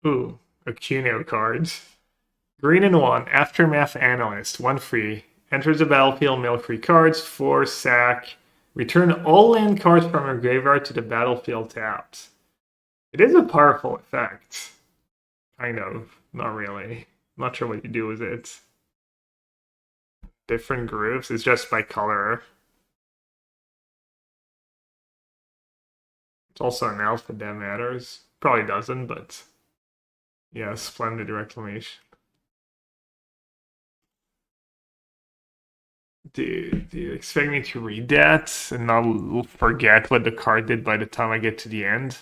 Ooh, a Cuno card. Green and 1, Aftermath Analyst, 1 free. Enters the battlefield, mill 3 cards, 4 sack. Return all land cards from your graveyard to the battlefield tapped. It is a powerful effect. Kind of. Not really. Not sure what you do with it. Different groups. It's just by color. It's also an alpha that matters. Probably doesn't, but yeah, Splendid Reclamation. Do you expect me to read that and not forget what the card did by the time I get to the end?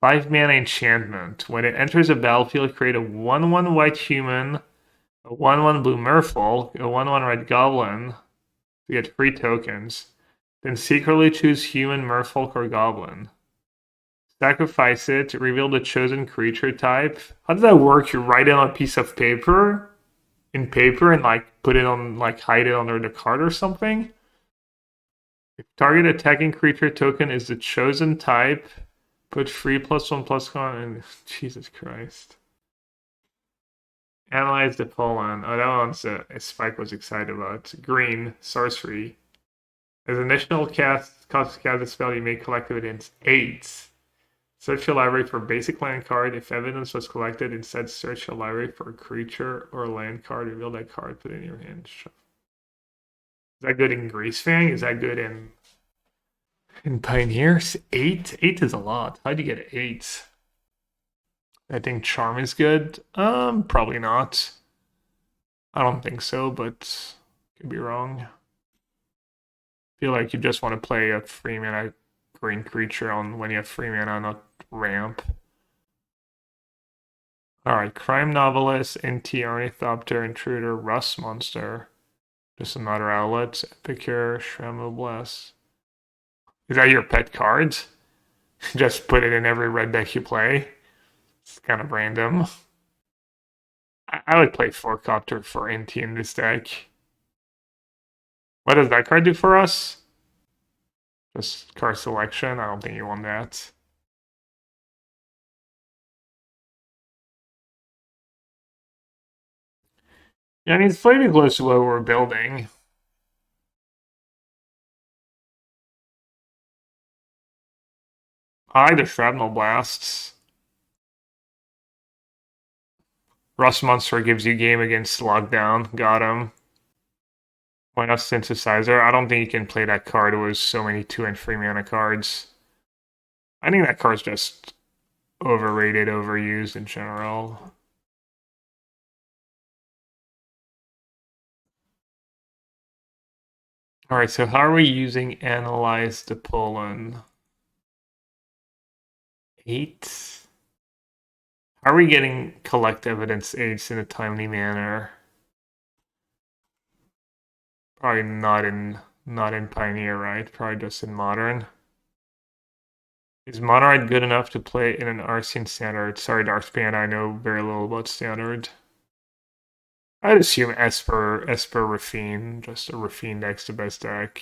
5 mana enchantment. When it enters a battlefield, create a 1/1 white human, a 1/1 blue merfolk, a 1/1 red goblin to get free tokens. Then secretly choose human, merfolk, or goblin. Sacrifice it, reveal the chosen creature type. How does that work? You write it on a piece of paper and like put it on, like hide it under the card or something? If target attacking creature token is the chosen type, put free +1/+1 and Jesus Christ. Analyze the pollen. Oh, that one's a Spike was excited about. Green, sorcery. As initial cost to cast a spell, you may collect evidence 8. Search your library for a basic land card. If evidence was collected, instead search your library for a creature or a land card. Reveal that card, put it in your hand. Is that good in Greasefang? Is that good in Pioneers? 8? 8 is a lot. How'd you get 8? I think Charm is good. Probably not. I don't think so, but could be wrong. Feel like you just want to play a 3 mana green creature on when you have 3 mana, not ramp. Alright, Crime Novelist, NT, Ornithopter, Intruder, Rust Monster. Just another outlet. Epicure, Shremoblast. Is that your pet cards? Just put it in every red deck you play. It's kind of random. I would play Forecopter for NT in this deck. What does that card do for us? Just card selection. I don't think you want that. Yeah, I mean, it's pretty close to what we're building. I like the Shrapnel Blasts. Rust Monster gives you game against Lockdown. Got him. Why not Synthesizer? I don't think you can play that card with so many 2 and 3 mana cards. I think that card's just overrated, overused in general. Alright, so how are we using Analyze the Pollen? 8? How are we getting Collect Evidence 8s in a timely manner? Probably not in Pioneer, right? Probably just in Modern. Is Monorite good enough to play in an Arcane Standard? Sorry, Darkspan, I know very little about Standard. I'd assume Esper Raffine, just a Raffine deck's the best deck.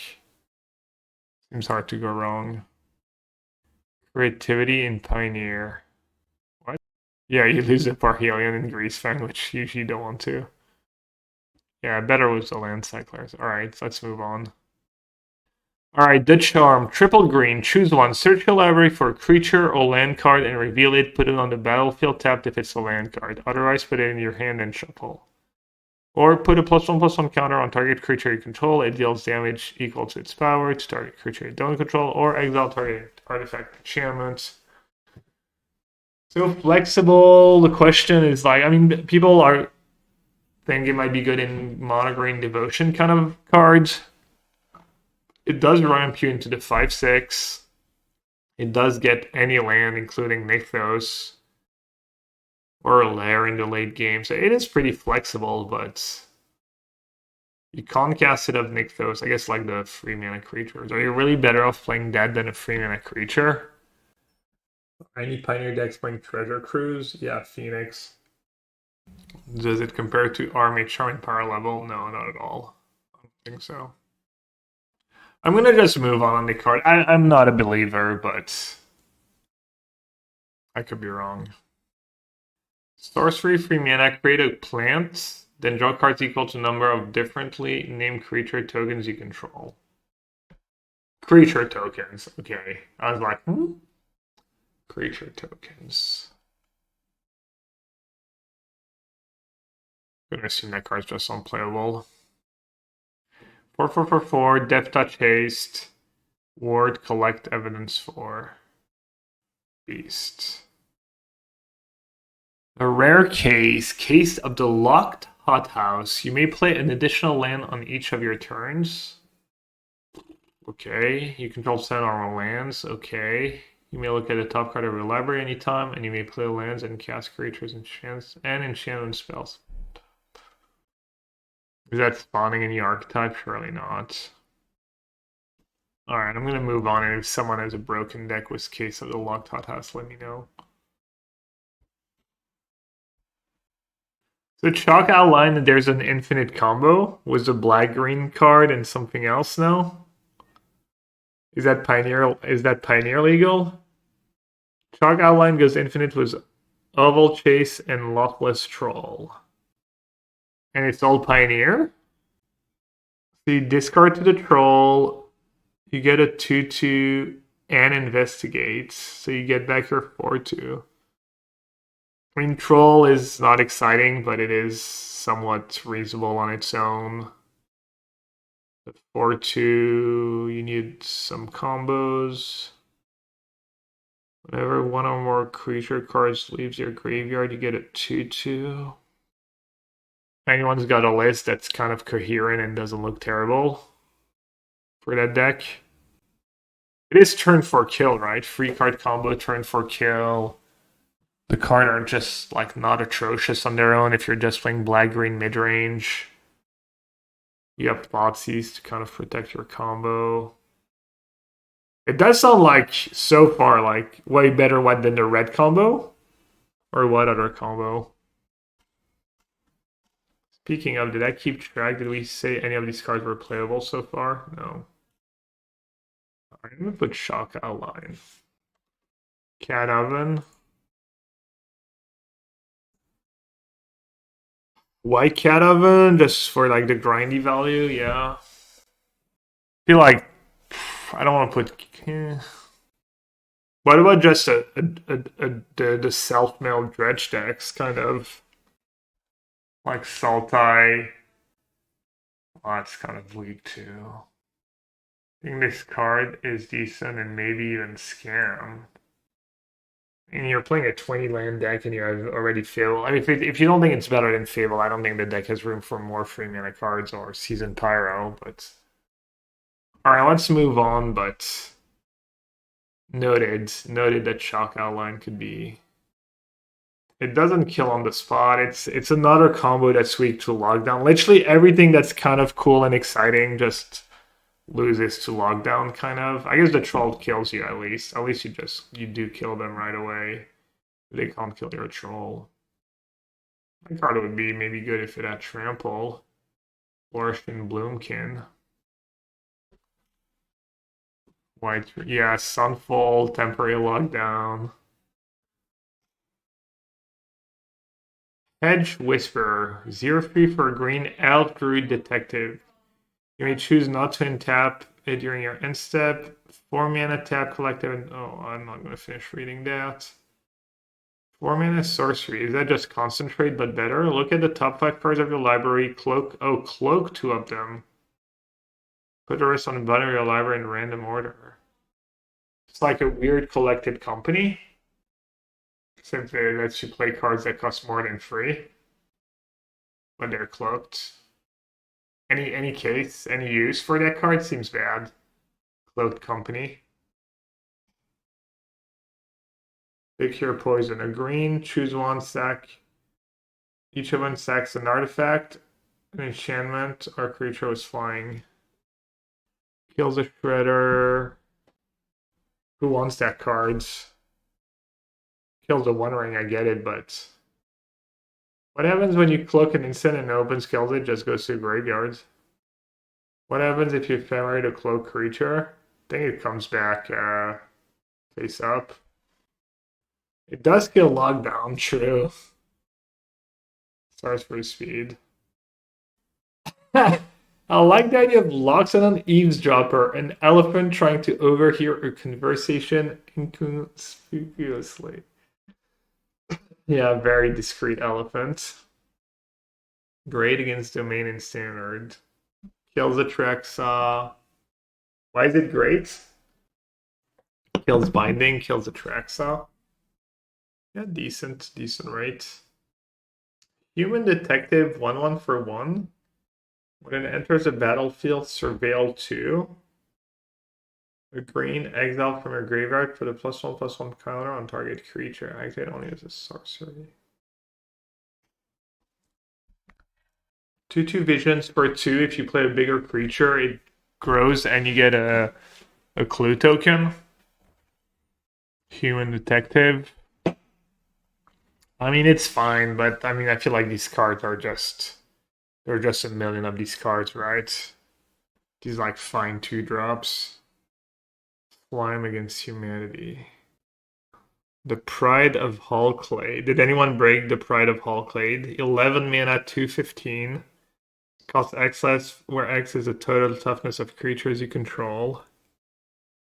Seems hard to go wrong. Creativity in Pioneer. What? Yeah, you lose a Parhelion in Greasefang, which you usually don't want to. Yeah, better was the land cyclers. Alright, let's move on. Alright, the Charm. Triple green. Choose one. Search your library for a creature or land card and reveal it. Put it on the battlefield tapped if it's a land card. Otherwise, put it in your hand and shuffle. Or put a +1/+1 counter on target creature you control. It deals damage equal to its power to target creature you don't control. Or exile target artifact enchantment. So flexible. The question is like, I mean, people are think it might be good in mono green devotion kind of cards. It does ramp you into the 5/6. It does get any land, including Nykthos or a lair in the late game. So it is pretty flexible, but you can't cast it of Nykthos. I guess like the 3 mana creatures. Are you really better off playing that than a 3 mana creature? Any Pioneer decks playing Treasure Cruise? Yeah, Phoenix. Does it compare to Army Charming Power level? No, not at all. I don't think so. I'm gonna just move on the card. I'm not a believer, but I could be wrong. Sorcery, free mana, create a plant, then draw cards equal to number of differently named creature tokens you control. Creature tokens, okay. I was like, Creature tokens. I'm gonna assume that card's just unplayable. 4/4/4/4, Death Touch Haste, Ward, collect evidence for Beast. A rare case of the locked hothouse. You may play an additional land on each of your turns. Okay, you control 7 or more lands. Okay. You may look at the top card of your library anytime, and you may play lands and cast creatures, and enchantment spells. Is that spawning any archetype? Surely not. Alright, I'm gonna move on, and if someone has a broken deck with Case of the Locked Hothouse, let me know. So Chalk outlined that there's an infinite combo with the black-green card and something else now. Is that Pioneer legal? Chalk outline goes infinite with Oval Chase and Lockless Troll. And it's all Pioneer? So you discard to the Troll, you get a 2/2 and Investigate, so you get back your 4/2. I mean, Troll is not exciting, but it is somewhat reasonable on its own. The 4/2, you need some combos. Whenever one or more creature cards leaves your graveyard, you get a 2/2. Anyone's got a list that's kind of coherent and doesn't look terrible for that deck. It is turn 4 kill, right? Free card combo, turn 4 kill. The cards are just like not atrocious on their own if you're just playing black-green mid-range. You have Thoughtseize to kind of protect your combo. It does sound like, so far, like way better than the red combo. Or what other combo? Speaking of, did I keep track? Did we say any of these cards were playable so far? No. Alright, I'm gonna put Shock Outline. Cat Oven. White Cat Oven, just for like the grindy value, yeah. I feel like I don't want to put. What about just the self-milled dredge decks, kind of like Sultai? Oh, it's kind of weak too. I think this card is decent and maybe even Scam. And you're playing a 20 land deck and you have already Fable. I mean, if you don't think it's better than Fable, I don't think the deck has room for more free mana cards or Seasoned Pyro, but. Alright, let's move on, but noted that Shock Outline could be. It doesn't kill on the spot. It's another combo that's weak to lockdown. Literally everything that's kind of cool and exciting just loses to lockdown, kind of. I guess the troll kills you at least. At least you do kill them right away. They can't kill your troll. My card would be maybe good if it had trample. Flourishing Bloomkin. White, yeah, Sunfall, temporary lockdown. Hedge Whisperer, 0/3 for a green Elf Druid Detective. You may choose not to untap it during your end step. 4 mana tap collective. Oh, I'm not going to finish reading that. 4 mana sorcery. Is that just concentrate but better? Look at the top 5 cards of your library. Cloak 2 of them. Put the rest on the bottom of your library in random order. It's like a weird collected company. Except it lets you play cards that cost more than 3. But they're cloaked. Any use for that card seems bad. Cloaked company. Pick your poison. A green, choose one, sack. Each of them sacks an artifact, an enchantment, or a creature was flying. Kills a shredder. Who wants that card? Kills a One Ring, I get it, but what happens when you cloak an instant and opens kills it? Just goes to graveyards. What happens if you ephemerate a cloak creature? I think it comes back face up. It does kill lockdown, true. Stars for speed. I like the idea of locks on an eavesdropper, an elephant trying to overhear a conversation inconspicuously. Yeah, very discreet elephant. Great against domain and standard. Kills a Traxa. Why is it great? Kills binding, kills a Traxa. Yeah, decent rate. Human detective 1/1 for 1. When it enters a battlefield, surveil 2. A green exile from your graveyard, put a +1/+1 counter on target creature. Activate only as a sorcery. 2/2 visions for 2. If you play a bigger creature, it grows and you get a clue token. Human detective. I mean, it's fine, but I mean, I feel like these cards are just, there are just a million of these cards, right? These like fine 2-drops. Slime against humanity. The Pride of Hallclade. Did anyone break the Pride of Hallclade? 11 mana, 2/15. Cost X less, where X is the total toughness of creatures you control.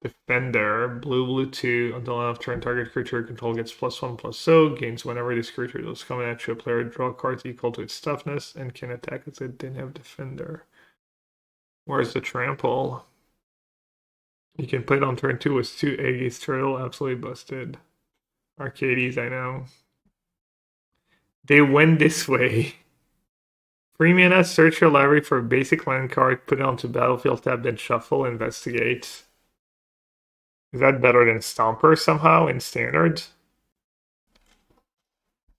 Defender, blue 2, until end of turn, target creature control gets +1/+0, gains whenever this creature is coming at you. A player draw cards equal to its toughness and can attack as it didn't have Defender. Where's the Trample? You can play it on turn 2 with 2 Aegis Turtle, absolutely busted. Arcades, I know. They win this way. 3 mana, search your library for a basic land card, put it onto battlefield tab, then shuffle, investigate. Is that better than Stomper somehow in Standard?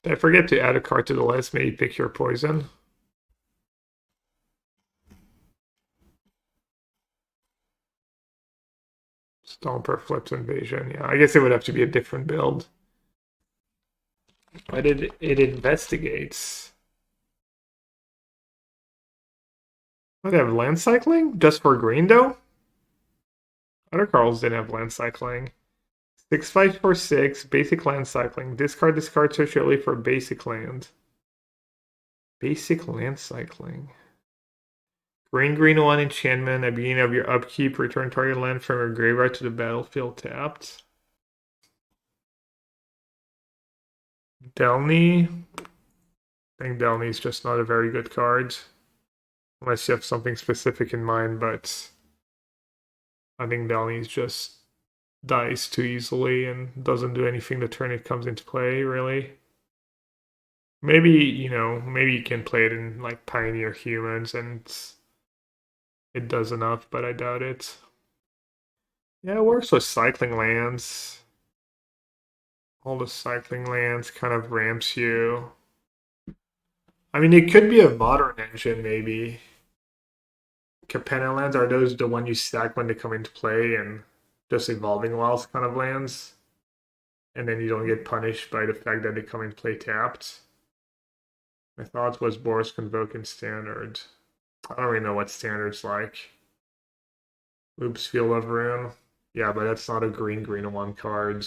Did I forget to add a card to the list? Maybe pick your poison. Stomper flips invasion. Yeah, I guess it would have to be a different build. But it investigates. Oh, they have land cycling? Just for green though? Other cards didn't have land cycling. 6/5 for 6, basic land cycling. Discard, search your library for basic land. Basic land cycling. Green 1 enchantment. At the beginning of your upkeep, return target land from your graveyard to the battlefield tapped. Delny. I think Delny's just not a very good card. Unless you have something specific in mind, but I think Delny's just dies too easily and doesn't do anything the turn it comes into play, really. Maybe, maybe you can play it in like Pioneer Humans and it does enough, but I doubt it. Yeah, it works with cycling lands. All the cycling lands kind of ramps you. I mean, it could be a modern engine, maybe. Capenna lands, are those the one you stack when they come into play and just evolving wilds kind of lands? And then you don't get punished by the fact that they come into play tapped? My thoughts was Boris Convoke in Standard. I don't really know what Standard's like. Oops, Field of Ruin. Yeah, but that's not a green 1 card.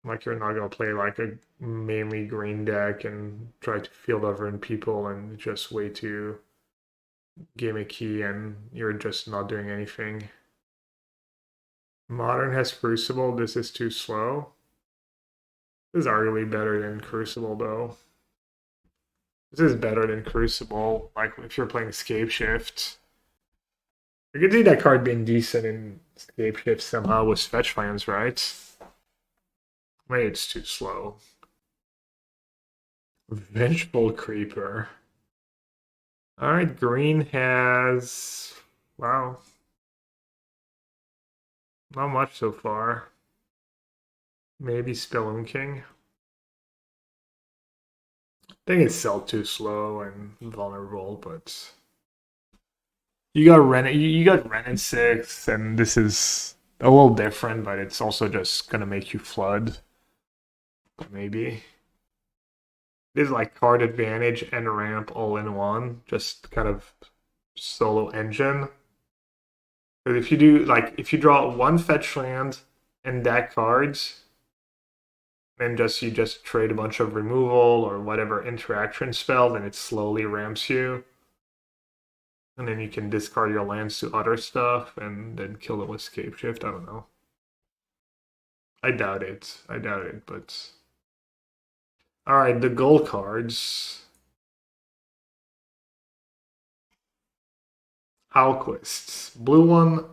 Like, you're not going to play like a mainly green deck and try to Field of Ruin people and just way too gimmicky and you're just not doing anything. Modern has Crucible. This is too slow. This is arguably better than Crucible, though. This is better than Crucible, like if you're playing Scapeshift. You could see that card being decent in Scapeshift somehow with fetch lands, right? Maybe it's too slow. Vengeful Creeper. Alright, green has... Wow. Not much so far. Maybe Spelunking. I think it's still too slow and vulnerable, but... You got Ren in 6, and this is a little different, but it's also just gonna make you flood. Maybe. This is like card advantage and ramp all in one, just kind of solo engine. But if you do, like, if you draw one fetch land and deck cards, And you just trade a bunch of removal or whatever interaction spell, and it slowly ramps you. And then you can discard your lands to other stuff and then kill it with Scapeshift. I don't know. I doubt it. I doubt it, but. Alright, the gold cards. Alquists. Blue one,